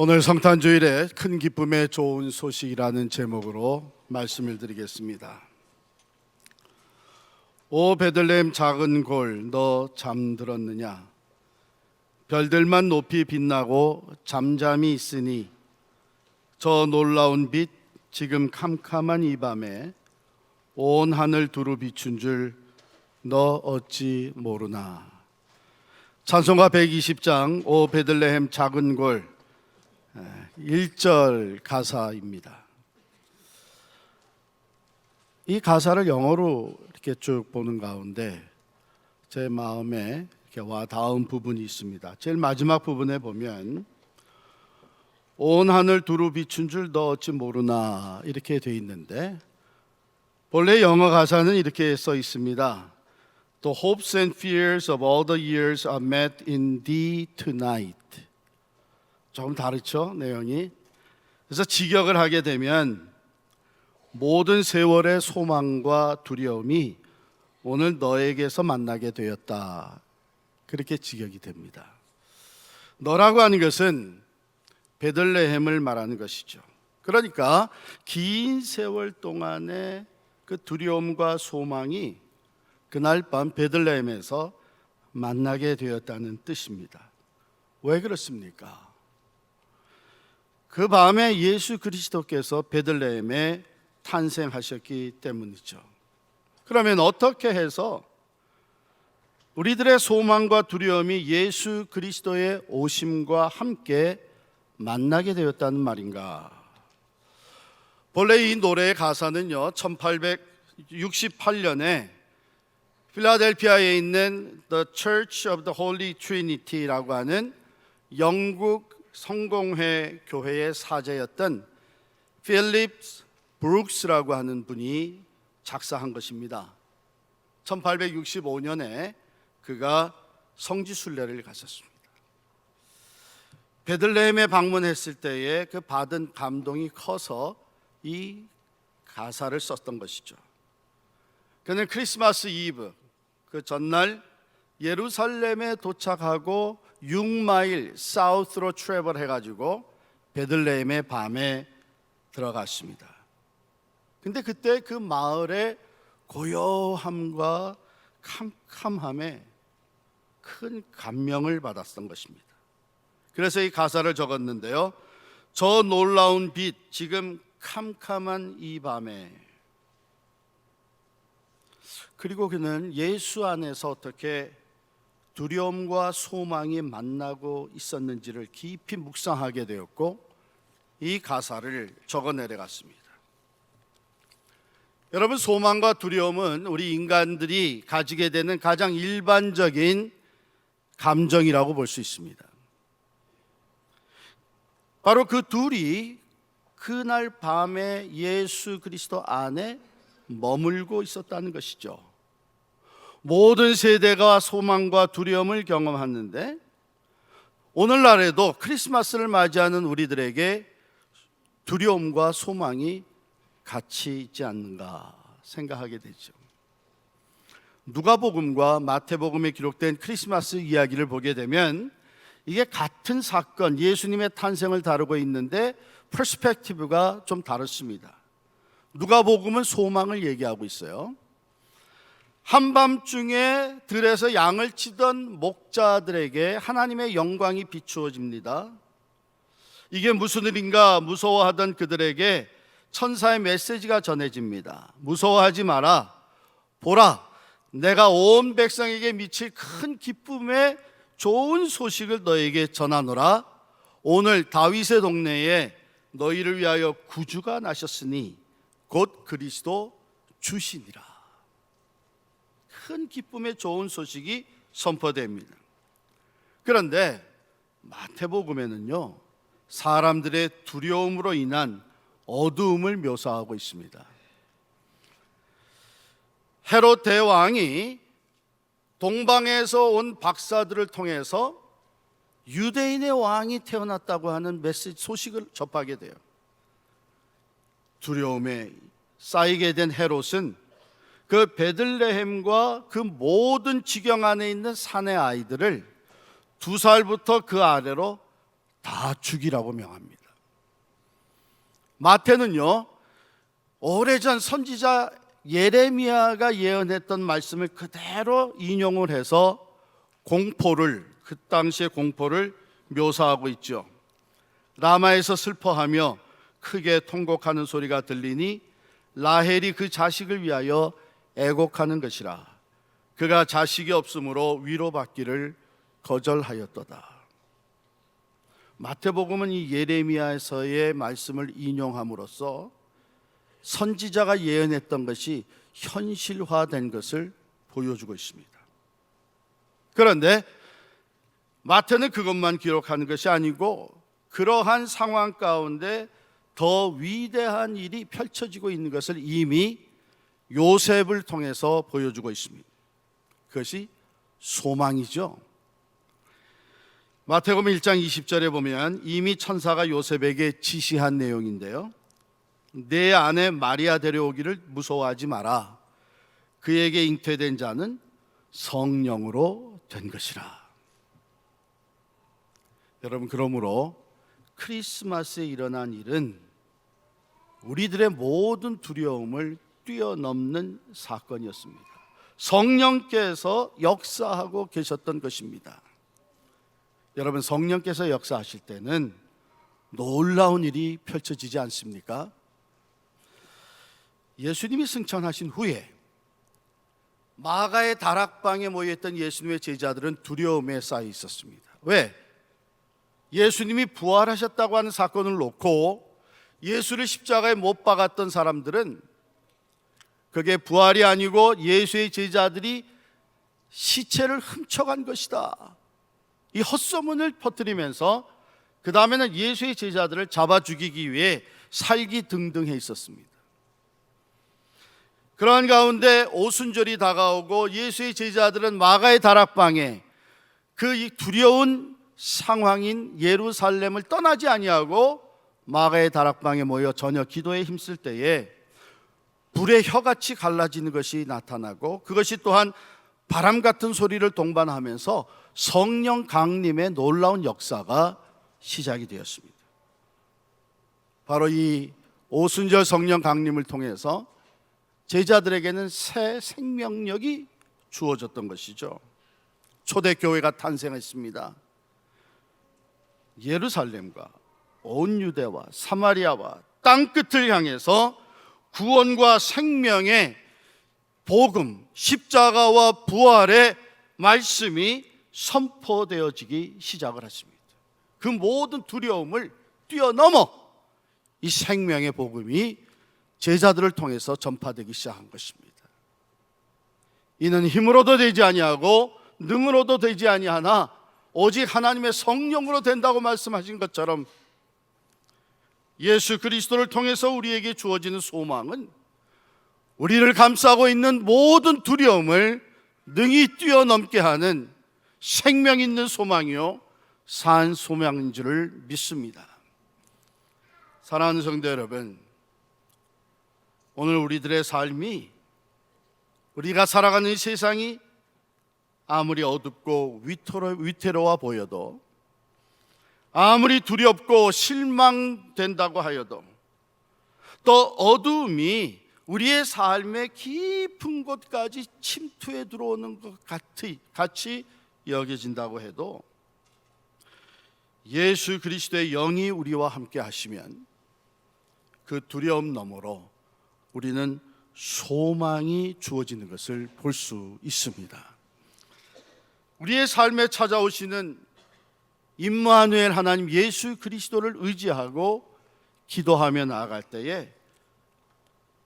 오늘 성탄주일에 큰 기쁨의 좋은 소식이라는 제목으로 말씀을 드리겠습니다. 오 베들레헴 작은 골, 너 잠들었느냐? 별들만 높이 빛나고 잠잠히 있으니 저 놀라운 빛, 지금 캄캄한 이 밤에 온 하늘 두루 비춘 줄 너 어찌 모르나? 찬송가 120장 오 베들레헴 작은 골 1절 가사입니다. 이 가사를 영어로 이렇게 쭉 보는 가운데 제 마음에 이렇게 와 닿은 부분이 있습니다. 제일 마지막 부분에 보면 온 하늘 두루 비춘 줄 너 어찌 모르나 이렇게 돼 있는데, 본래 영어 가사는 이렇게 써 있습니다. The hopes and fears of all the years are met in thee tonight. 조금 다르죠, 내용이. 그래서 직역을 하게 되면 모든 세월의 소망과 두려움이 오늘 너에게서 만나게 되었다, 그렇게 직역이 됩니다. 너라고 하는 것은 베들레헴을 말하는 것이죠. 그러니까 긴 세월 동안의 그 두려움과 소망이 그날 밤 베들레헴에서 만나게 되었다는 뜻입니다. 왜 그렇습니까? 그 밤에 예수 그리스도께서 베들레헴에 탄생하셨기 때문이죠. 그러면 어떻게 해서 우리들의 소망과 두려움이 예수 그리스도의 오심과 함께 만나게 되었다는 말인가? 본래 이 노래의 가사는요, 1868년에 필라델피아에 있는 The Church of the Holy Trinity라고 하는 영국 성공회 교회의 사제였던 필립스 브룩스라고 하는 분이 작사한 것입니다. 1865년에 그가 성지순례를 갔었습니다. 베들레헴에 방문했을 때에 그 받은 감동이 커서 이 가사를 썼던 것이죠. 그는 크리스마스 이브, 그 전날 예루살렘에 도착하고 6마일 사우스로 트래블 해가지고 베들레헴의 밤에 들어갔습니다. 근데 그때 그 마을의 고요함과 캄캄함에 큰 감명을 받았던 것입니다. 그래서 이 가사를 적었는데요, 저 놀라운 빛, 지금 캄캄한 이 밤에. 그리고 그는 예수 안에서 어떻게 두려움과 소망이 만나고 있었는지를 깊이 묵상하게 되었고, 이 가사를 적어 내려갔습니다. 여러분, 소망과 두려움은 우리 인간들이 가지게 되는 가장 일반적인 감정이라고 볼 수 있습니다. 바로 그 둘이 그날 밤에 예수 그리스도 안에 머물고 있었다는 것이죠. 모든 세대가 소망과 두려움을 경험하는데 오늘날에도 크리스마스를 맞이하는 우리들에게 두려움과 소망이 같이 있지 않는가 생각하게 되죠. 누가복음과 마태복음에 기록된 크리스마스 이야기를 보게 되면 이게 같은 사건, 예수님의 탄생을 다루고 있는데 퍼스펙티브가 좀 다릅니다. 누가복음은 소망을 얘기하고 있어요. 한밤중에 들에서 양을 치던 목자들에게 하나님의 영광이 비추어집니다. 이게 무슨 일인가 무서워하던 그들에게 천사의 메시지가 전해집니다. 무서워하지 마라. 보라, 내가 온 백성에게 미칠 큰 기쁨의 좋은 소식을 너에게 전하노라. 오늘 다윗의 동네에 너희를 위하여 구주가 나셨으니 곧 그리스도 주시니라. 큰 기쁨의 좋은 소식이 선포됩니다. 그런데 마태복음에는요, 사람들의 두려움으로 인한 어두움을 묘사하고 있습니다. 헤롯 대왕이 동방에서 온 박사들을 통해서 유대인의 왕이 태어났다고 하는 메시지 소식을 접하게 돼요. 두려움에 쌓이게 된 헤롯은 그 베들레헴과 그 모든 지경 안에 있는 산의 아이들을 2살부터 그 아래로 다 죽이라고 명합니다. 마태는요, 오래전 선지자 예레미야가 예언했던 말씀을 그대로 인용을 해서 그 당시의 공포를 묘사하고 있죠. 라마에서 슬퍼하며 크게 통곡하는 소리가 들리니 라헬이 그 자식을 위하여 애곡하는 것이라. 그가 자식이 없으므로 위로받기를 거절하였도다. 마태복음은 이 예레미야에서의 말씀을 인용함으로써 선지자가 예언했던 것이 현실화된 것을 보여주고 있습니다. 그런데 마태는 그것만 기록하는 것이 아니고 그러한 상황 가운데 더 위대한 일이 펼쳐지고 있는 것을 이미 요셉을 통해서 보여주고 있습니다. 그것이 소망이죠. 마태복음 1장 20절에 보면 이미 천사가 요셉에게 지시한 내용인데요, 내 아내 마리아 데려오기를 무서워하지 마라. 그에게 잉태된 자는 성령으로 된 것이라. 여러분, 그러므로 크리스마스에 일어난 일은 우리들의 모든 두려움을 뛰어넘는 사건이었습니다. 성령께서 역사하고 계셨던 것입니다. 여러분, 성령께서 역사하실 때는 놀라운 일이 펼쳐지지 않습니까? 예수님이 승천하신 후에 마가의 다락방에 모여있던 예수님의 제자들은 두려움에 쌓여 있었습니다. 왜? 예수님이 부활하셨다고 하는 사건을 놓고 예수를 십자가에 못 박았던 사람들은 그게 부활이 아니고 예수의 제자들이 시체를 훔쳐간 것이다, 이 헛소문을 퍼뜨리면서 그 다음에는 예수의 제자들을 잡아 죽이기 위해 살기등등해 있었습니다. 그러한 가운데 오순절이 다가오고 예수의 제자들은 마가의 다락방에 그 두려운 상황인 예루살렘을 떠나지 아니하고 마가의 다락방에 모여 저녁 기도에 힘쓸 때에 불의 혀같이 갈라지는 것이 나타나고 그것이 또한 바람 같은 소리를 동반하면서 성령 강림의 놀라운 역사가 시작이 되었습니다. 바로 이 오순절 성령 강림을 통해서 제자들에게는 새 생명력이 주어졌던 것이죠. 초대교회가 탄생했습니다. 예루살렘과 온 유대와 사마리아와 땅끝을 향해서 구원과 생명의 복음, 십자가와 부활의 말씀이 선포되어지기 시작을 했습니다. 그 모든 두려움을 뛰어넘어 이 생명의 복음이 제자들을 통해서 전파되기 시작한 것입니다. 이는 힘으로도 되지 아니하고 능으로도 되지 아니하나 오직 하나님의 성령으로 된다고 말씀하신 것처럼 예수 그리스도를 통해서 우리에게 주어지는 소망은 우리를 감싸고 있는 모든 두려움을 능히 뛰어넘게 하는 생명 있는 소망이요 산 소망인 줄을 믿습니다. 사랑하는 성도 여러분, 오늘 우리들의 삶이, 우리가 살아가는 이 세상이 아무리 어둡고 위태로워 보여도, 아무리 두렵고 실망된다고 하여도, 또 어두움이 우리의 삶의 깊은 곳까지 침투해 들어오는 것 같이 여겨진다고 해도 예수 그리스도의 영이 우리와 함께 하시면 그 두려움 너머로 우리는 소망이 주어지는 것을 볼 수 있습니다. 우리의 삶에 찾아오시는 임마누엘 하나님 예수 그리스도를 의지하고 기도하며 나아갈 때에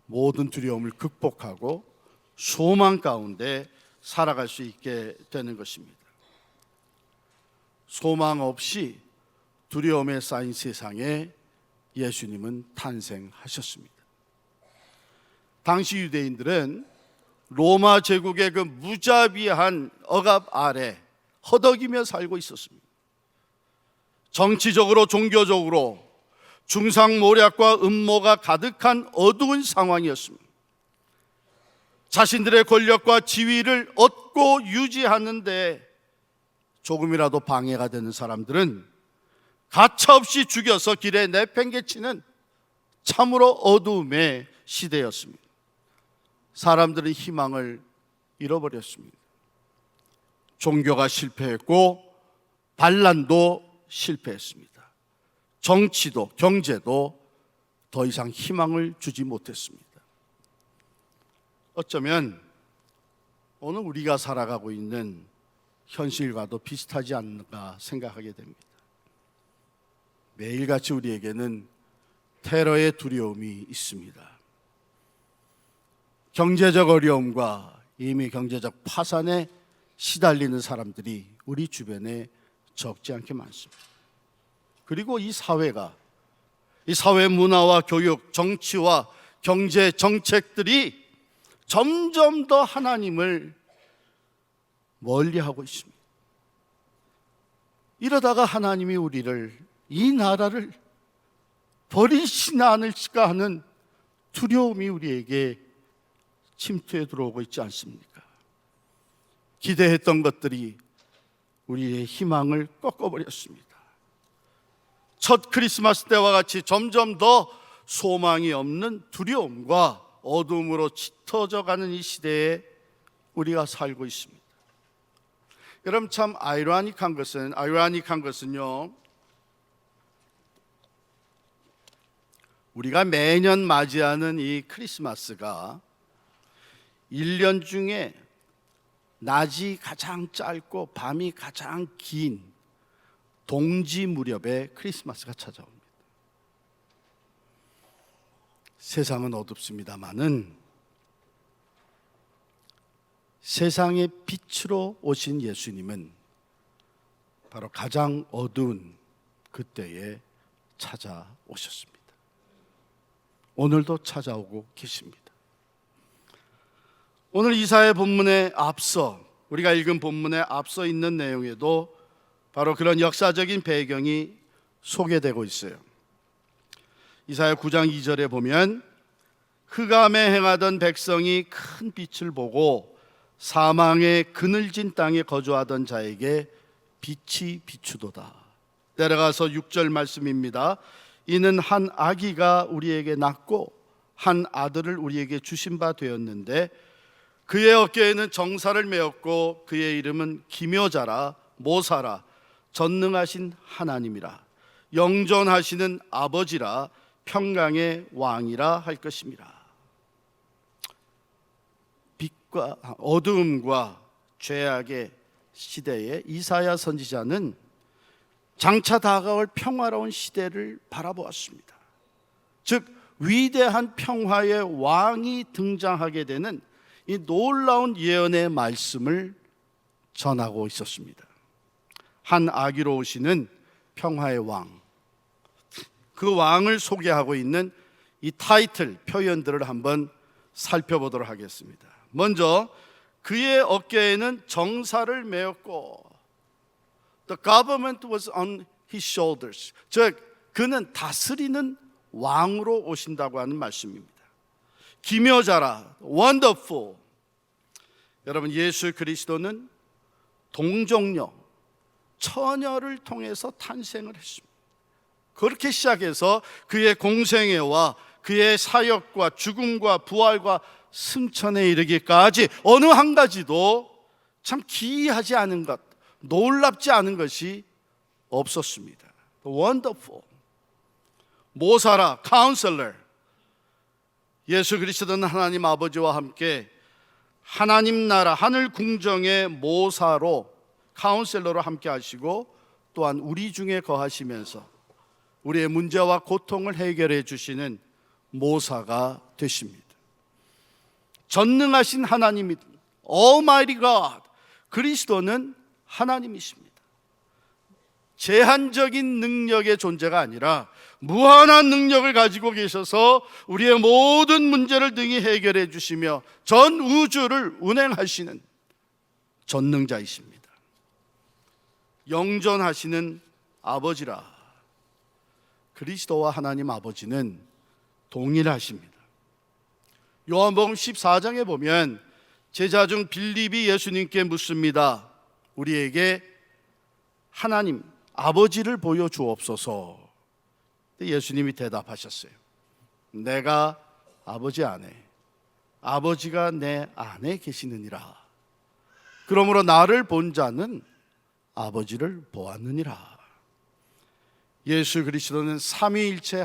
모든 두려움을 극복하고 소망 가운데 살아갈 수 있게 되는 것입니다. 소망 없이 두려움에 쌓인 세상에 예수님은 탄생하셨습니다. 당시 유대인들은 로마 제국의 그 무자비한 억압 아래 허덕이며 살고 있었습니다. 정치적으로 종교적으로 중상모략과 음모가 가득한 어두운 상황이었습니다. 자신들의 권력과 지위를 얻고 유지하는데 조금이라도 방해가 되는 사람들은 가차없이 죽여서 길에 내팽개치는 참으로 어두움의 시대였습니다. 사람들은 희망을 잃어버렸습니다. 종교가 실패했고 반란도 실패했습니다. 정치도 경제도 더 이상 희망을 주지 못했습니다. 어쩌면 오늘 우리가 살아가고 있는 현실과도 비슷하지 않는가 생각하게 됩니다. 매일같이 우리에게는 테러의 두려움이 있습니다. 경제적 어려움과 이미 경제적 파산에 시달리는 사람들이 우리 주변에 적지 않게 많습니다. 그리고 이 사회가, 이 사회 문화와 교육, 정치와 경제 정책들이 점점 더 하나님을 멀리하고 있습니다. 이러다가 하나님이 우리를, 이 나라를 버리시나 않을까 하는 두려움이 우리에게 침투해 들어오고 있지 않습니까? 기대했던 것들이 우리의 희망을 꺾어버렸습니다. 첫 크리스마스 때와 같이 점점 더 소망이 없는 두려움과 어둠으로 짙어져 가는 이 시대에 우리가 살고 있습니다. 여러분, 참 아이러니한 것은요, 우리가 매년 맞이하는 이 크리스마스가 1년 중에 낮이 가장 짧고 밤이 가장 긴 동지 무렵에 크리스마스가 찾아옵니다. 세상은 어둡습니다마는 세상의 빛으로 오신 예수님은 바로 가장 어두운 그때에 찾아오셨습니다. 오늘도 찾아오고 계십니다. 오늘 이사야 본문에 앞서, 우리가 읽은 본문에 앞서 있는 내용에도 바로 그런 역사적인 배경이 소개되고 있어요. 이사야 9장 2절에 보면 흑암에 행하던 백성이 큰 빛을 보고 사망의 그늘진 땅에 거주하던 자에게 빛이 비추도다. 내려가서 6절 말씀입니다. 이는 한 아기가 우리에게 낳고 한 아들을 우리에게 주신 바 되었는데 그의 어깨에는 정사를 메었고 그의 이름은 기묘자라, 모사라, 전능하신 하나님이라, 영존하시는 아버지라, 평강의 왕이라 할 것입니다. 빛과 어두움과 죄악의 시대에 이사야 선지자는 장차 다가올 평화로운 시대를 바라보았습니다. 즉 위대한 평화의 왕이 등장하게 되는 이 놀라운 예언의 말씀을 전하고 있었습니다. 한 아기로 오시는 평화의 왕, 그 왕을 소개하고 있는 이 타이틀 표현들을 한번 살펴보도록 하겠습니다. 먼저 그의 어깨에는 정사를 메었고 The government was on his shoulders. 즉 그는 다스리는 왕으로 오신다고 하는 말씀입니다. 기묘자라, wonderful. 여러분, 예수 그리스도는 동정녀, 처녀를 통해서 탄생을 했습니다. 그렇게 시작해서 그의 공생애와 그의 사역과 죽음과 부활과 승천에 이르기까지 어느 한 가지도 참 기이하지 않은 것, 놀랍지 않은 것이 없었습니다. Wonderful. 모사라, Counselor. 예수 그리스도는 하나님 아버지와 함께 하나님 나라 하늘 궁정의 모사로, 카운셀러로 함께 하시고 또한 우리 중에 거하시면서 우리의 문제와 고통을 해결해 주시는 모사가 되십니다. 전능하신 하나님이 Almighty God, 그리스도는 하나님이십니다. 제한적인 능력의 존재가 아니라 무한한 능력을 가지고 계셔서 우리의 모든 문제를 능히 해결해 주시며 전 우주를 운행하시는 전능자이십니다. 영존하시는 아버지라. 그리스도와 하나님 아버지는 동일하십니다. 요한복음 14장에 보면 제자 중 빌립이 예수님께 묻습니다. 우리에게 하나님, 아버지를 보여주옵소서. 예수님이 대답하셨어요. 내가 아버지 안에, 아버지가 내 안에 계시느니라. 그러므로 나를 본 자는 아버지를 보았느니라. 예수 그리스도는 삼위일체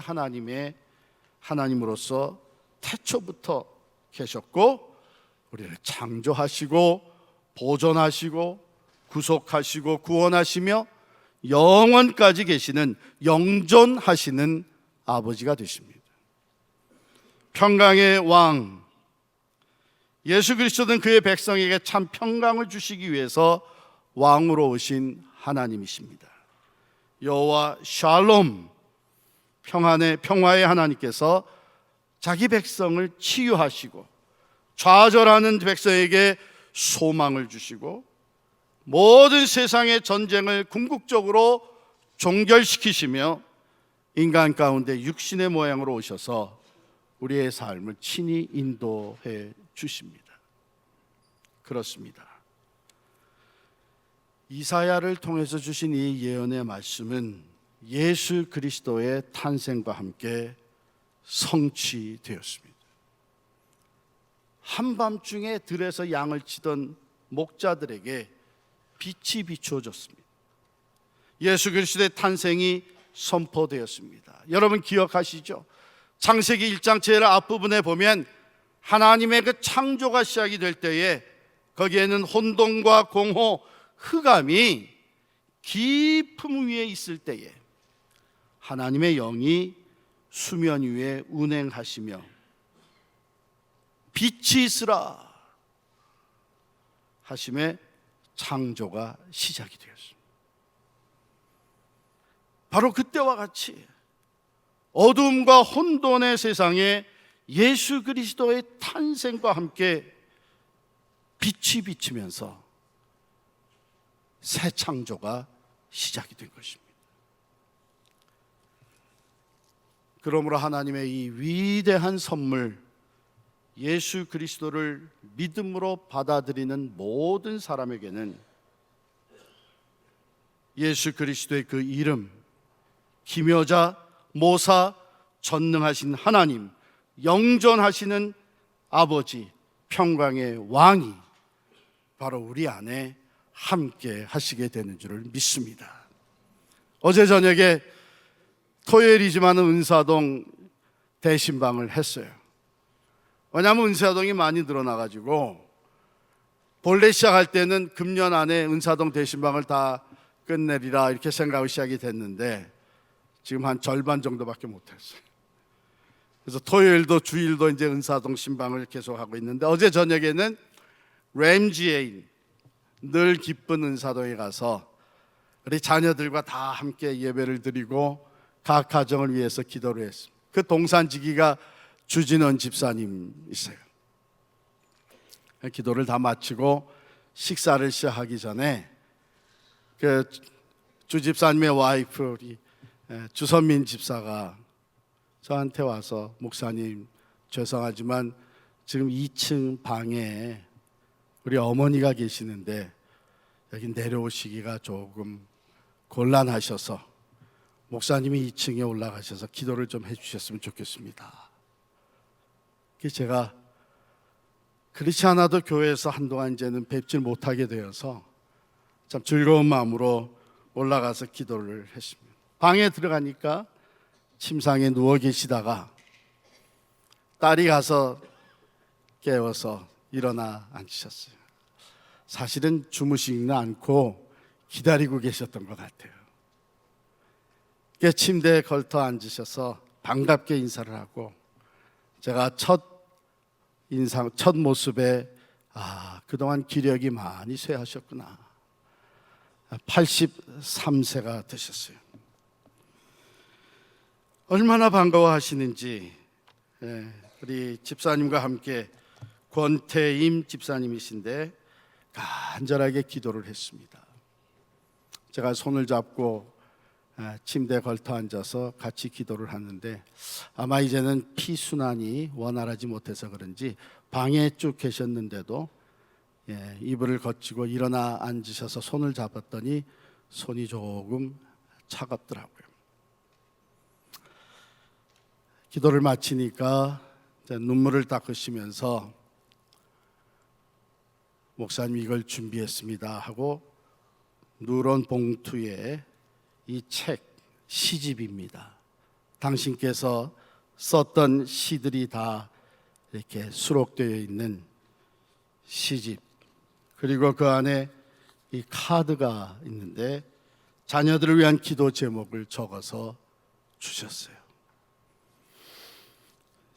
하나님으로서 태초부터 계셨고, 우리를 창조하시고 보존하시고 구속하시고 구원하시며 영원까지 계시는 영존하시는 아버지가 되십니다. 평강의 왕 예수 그리스도는 그의 백성에게 참 평강을 주시기 위해서 왕으로 오신 하나님이십니다. 여호와 샬롬, 평화의 하나님께서 자기 백성을 치유하시고 좌절하는 백성에게 소망을 주시고 모든 세상의 전쟁을 궁극적으로 종결시키시며 인간 가운데 육신의 모양으로 오셔서 우리의 삶을 친히 인도해 주십니다. 그렇습니다. 이사야를 통해서 주신 이 예언의 말씀은 예수 그리스도의 탄생과 함께 성취되었습니다. 한밤중에 들에서 양을 치던 목자들에게 빛이 비추어졌습니다. 예수 그리스도의 탄생이 선포되었습니다. 여러분 기억하시죠? 창세기 1장 제일 앞부분에 보면 하나님의 그 창조가 시작이 될 때에 거기에는 혼돈과 공허, 흑암이 깊음 위에 있을 때에 하나님의 영이 수면 위에 운행하시며 빛이 있으라 하심에 창조가 시작이 되었습니다. 바로 그때와 같이 어둠과 혼돈의 세상에 예수 그리스도의 탄생과 함께 빛이 비치면서 새 창조가 시작이 된 것입니다. 그러므로 하나님의 이 위대한 선물 예수 그리스도를 믿음으로 받아들이는 모든 사람에게는 예수 그리스도의 그 이름, 기묘자, 모사, 전능하신 하나님, 영존하시는 아버지, 평강의 왕이 바로 우리 안에 함께 하시게 되는 줄을 믿습니다. 어제 저녁에 토요일이지만 은사동 대신방을 했어요. 왜냐하면 은사동이 많이 늘어나가지고 본래 시작할 때는 금년 안에 은사동 대신방을 다 끝내리라 이렇게 생각하고 시작이 됐는데 지금 한 절반 정도밖에 못했어요. 그래서 토요일도 주일도 이제 은사동 신방을 계속하고 있는데 어제 저녁에는 램지에 있는 늘 기쁜 은사동에 가서 우리 자녀들과 다 함께 예배를 드리고 각 가정을 위해서 기도를 했습니다. 그 동산지기가 주진원 집사님이세요. 기도를 다 마치고 식사를 시작하기 전에 그 주 집사님의 와이프 우리 주선민 집사가 저한테 와서 목사님 죄송하지만 지금 2층 방에 우리 어머니가 계시는데 여기 내려오시기가 조금 곤란하셔서 목사님이 2층에 올라가셔서 기도를 좀 해주셨으면 좋겠습니다. 제가 그렇지 않아도 교회에서 한동안 이제는 뵙질 못하게 되어서 참 즐거운 마음으로 올라가서 기도를 했습니다. 방에 들어가니까 침상에 누워 계시다가 딸이 가서 깨워서 일어나 앉으셨어요. 사실은 주무시지는 않고 기다리고 계셨던 것 같아요. 침대에 걸터 앉으셔서 반갑게 인사를 하고 제가 첫 모습에 그동안 기력이 많이 쇠하셨구나. 83세가 되셨어요. 얼마나 반가워하시는지 우리 집사님과 함께 권태임 집사님이신데 간절하게 기도를 했습니다. 제가 손을 잡고 침대에 걸터 앉아서 같이 기도를 하는데 아마 이제는 피순환이 원활하지 못해서 그런지 방에 쭉 계셨는데도 이불을 거치고 일어나 앉으셔서 손을 잡았더니 손이 조금 차갑더라고요. 기도를 마치니까 눈물을 닦으시면서 목사님 이걸 준비했습니다 하고 누런 봉투에 이 책 시집입니다. 당신께서 썼던 시들이 다 이렇게 수록되어 있는 시집, 그리고 그 안에 이 카드가 있는데 자녀들을 위한 기도 제목을 적어서 주셨어요.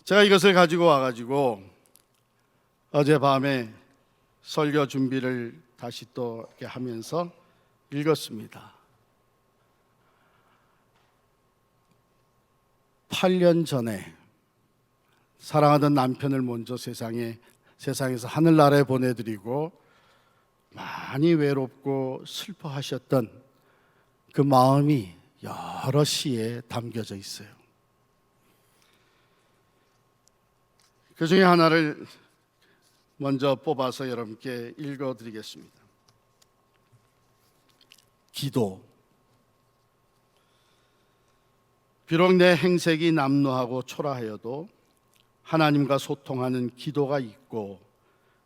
제가 이것을 가지고 와가지고 어젯밤에 설교 준비를 다시 또 이렇게 하면서 읽었습니다. 8년 전에 사랑하던 남편을 먼저 세상에서 하늘나라에 보내드리고 많이 외롭고 슬퍼하셨던 그 마음이 여러 시에 담겨져 있어요. 그 중에 하나를 먼저 뽑아서 여러분께 읽어드리겠습니다. 기도. 비록 내 행색이 남루하고 초라하여도 하나님과 소통하는 기도가 있고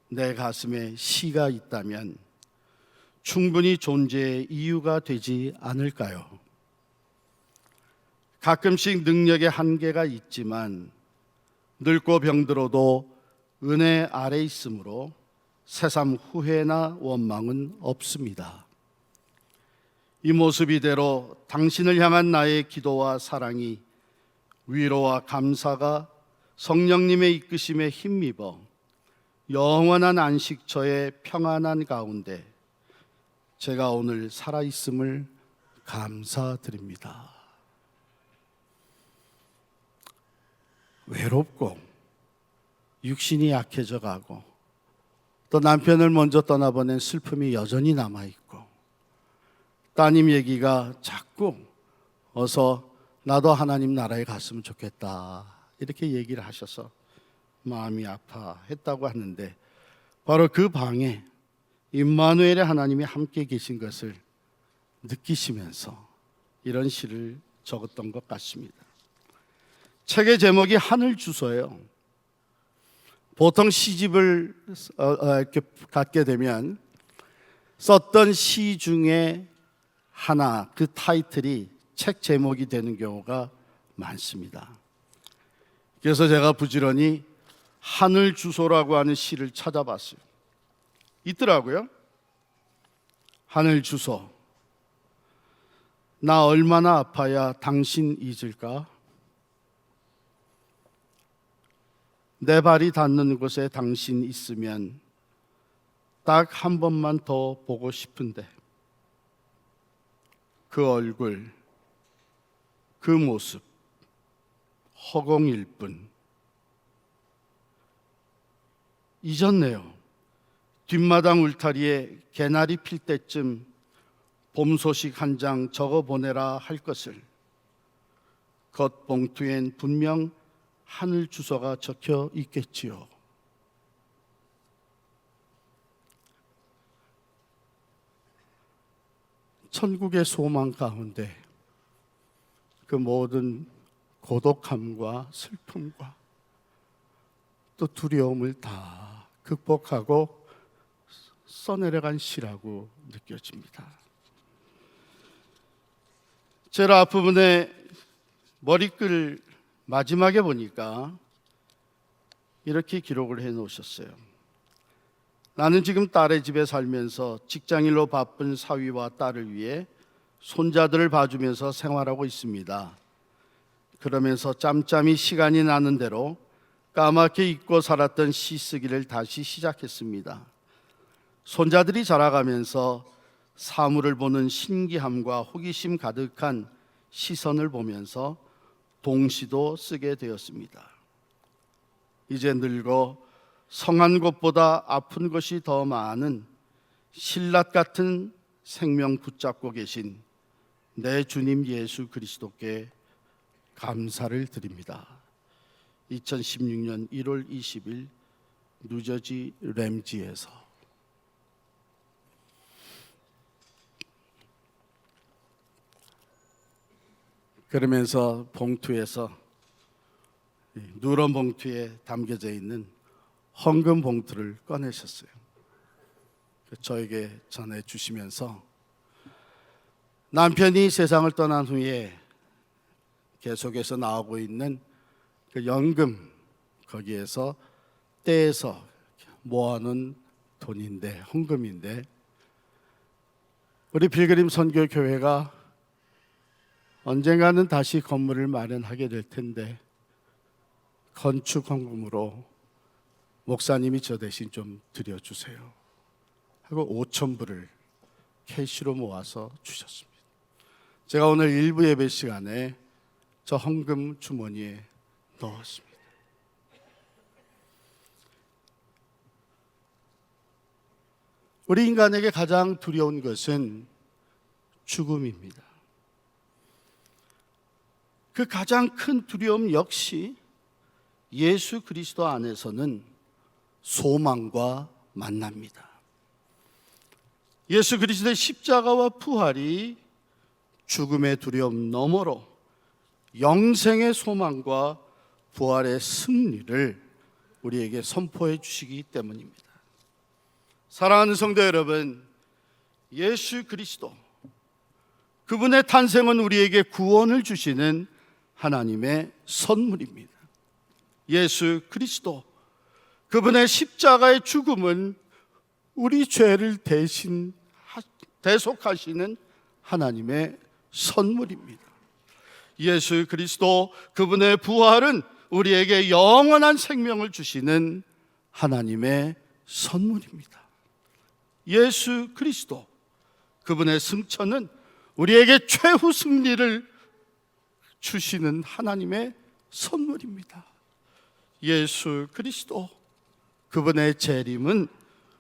내 가슴에 시가 있다면 충분히 존재의 이유가 되지 않을까요? 가끔씩 능력의 한계가 있지만 늙고 병들어도 은혜 아래 있으므로 새삼 후회나 원망은 없습니다. 이 모습 이대로 당신을 향한 나의 기도와 사랑이 위로와 감사가 성령님의 이끄심에 힘입어 영원한 안식처의 평안한 가운데 제가 오늘 살아있음을 감사드립니다. 외롭고 육신이 약해져 가고 또 남편을 먼저 떠나보낸 슬픔이 여전히 남아있고 따님 얘기가 자꾸 어서 나도 하나님 나라에 갔으면 좋겠다 이렇게 얘기를 하셔서 마음이 아파했다고 하는데 바로 그 방에 임마누엘의 하나님이 함께 계신 것을 느끼시면서 이런 시를 적었던 것 같습니다. 책의 제목이 하늘 주소예요. 보통 시집을 이렇게 갖게 되면 썼던 시 중에 하나, 그 타이틀이 책 제목이 되는 경우가 많습니다. 그래서 제가 부지런히 하늘 주소라고 하는 시를 찾아봤어요. 있더라고요. 하늘 주소. 나 얼마나 아파야 당신 잊을까? 내 발이 닿는 곳에 당신 있으면 딱 한 번만 더 보고 싶은데 그 얼굴, 그 모습 허공일 뿐. 잊었네요. 뒷마당 울타리에 개나리 필 때쯤 봄 소식 한 장 적어 보내라 할 것을. 겉 봉투엔 분명 하늘 주소가 적혀 있겠지요. 천국의 소망 가운데 그 모든 고독함과 슬픔과 또 두려움을 다 극복하고 써내려간 시라고 느껴집니다. 제가 앞부분에 머리글 마지막에 보니까 이렇게 기록을 해 놓으셨어요. 나는 지금 딸의 집에 살면서 직장일로 바쁜 사위와 딸을 위해 손자들을 봐주면서 생활하고 있습니다. 그러면서 짬짬이 시간이 나는 대로 까맣게 잊고 살았던 시 쓰기를 다시 시작했습니다. 손자들이 자라가면서 사물을 보는 신기함과 호기심 가득한 시선을 보면서 동시도 쓰게 되었습니다. 이제 늙어 성한 것보다 아픈 것이 더 많은 신라 같은 생명 붙잡고 계신 내 주님 예수 그리스도께 감사를 드립니다. 2016년 1월 20일 뉴저지 램지에서. 그러면서 봉투에서 누런 봉투에 담겨져 있는 헌금 봉투를 꺼내셨어요. 저에게 전해주시면서 남편이 세상을 떠난 후에 계속해서 나오고 있는 그 연금, 거기에서 떼서 모아놓은 돈인데, 헌금인데, 우리 빌그림 선교교회가 언젠가는 다시 건물을 마련하게 될 텐데 건축 헌금으로 목사님이 저 대신 좀 드려주세요 하고 5,000불을 캐시로 모아서 주셨습니다. 제가 오늘 일부 예배 시간에 저 헌금 주머니에 넣었습니다. 우리 인간에게 가장 두려운 것은 죽음입니다. 그 가장 큰 두려움 역시 예수 그리스도 안에서는 소망과 만납니다. 예수 그리스도의 십자가와 부활이 죽음의 두려움 너머로 영생의 소망과 부활의 승리를 우리에게 선포해 주시기 때문입니다. 사랑하는 성도 여러분, 예수 그리스도, 그분의 탄생은 우리에게 구원을 주시는 하나님의 선물입니다. 예수 그리스도, 그분의 십자가의 죽음은 우리 죄를 대속하시는 하나님의 선물입니다. 예수 그리스도, 그분의 부활은 우리에게 영원한 생명을 주시는 하나님의 선물입니다. 예수 그리스도, 그분의 승천은 우리에게 최후 승리를 주시는 하나님의 선물입니다. 예수 그리스도, 그분의 재림은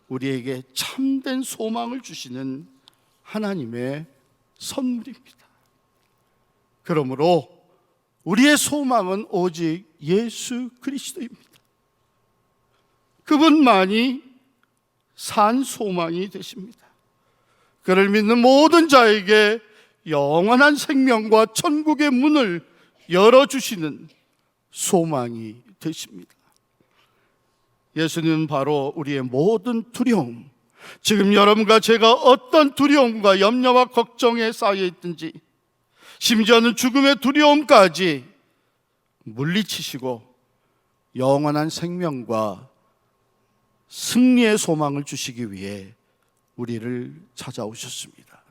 우리에게 참된 소망을 주시는 하나님의 선물입니다. 그러므로 우리의 소망은 오직 예수 그리스도입니다. 그분만이 산 소망이 되십니다. 그를 믿는 모든 자에게 영원한 생명과 천국의 문을 열어주시는 소망이 되십니다. 예수님은 바로 우리의 모든 두려움, 지금 여러분과 제가 어떤 두려움과 염려와 걱정에 쌓여 있든지, 심지어는 죽음의 두려움까지 물리치시고 영원한 생명과 승리의 소망을 주시기 위해 우리를 찾아오셨습니다.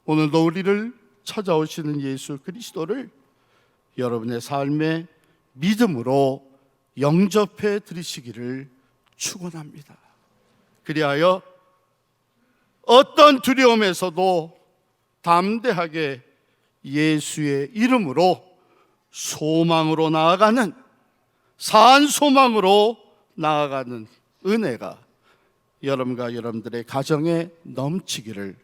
오늘도 우리를 찾아오시는 예수 그리스도를 여러분의 삶의 믿음으로 영접해 드리시기를 축원합니다. 그리하여 어떤 두려움에서도 담대하게 예수의 이름으로 소망으로 나아가는, 산 소망으로 나아가는 은혜가 여러분과 여러분들의 가정에 넘치기를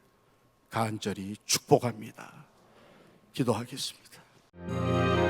간절히 축복합니다. 기도하겠습니다.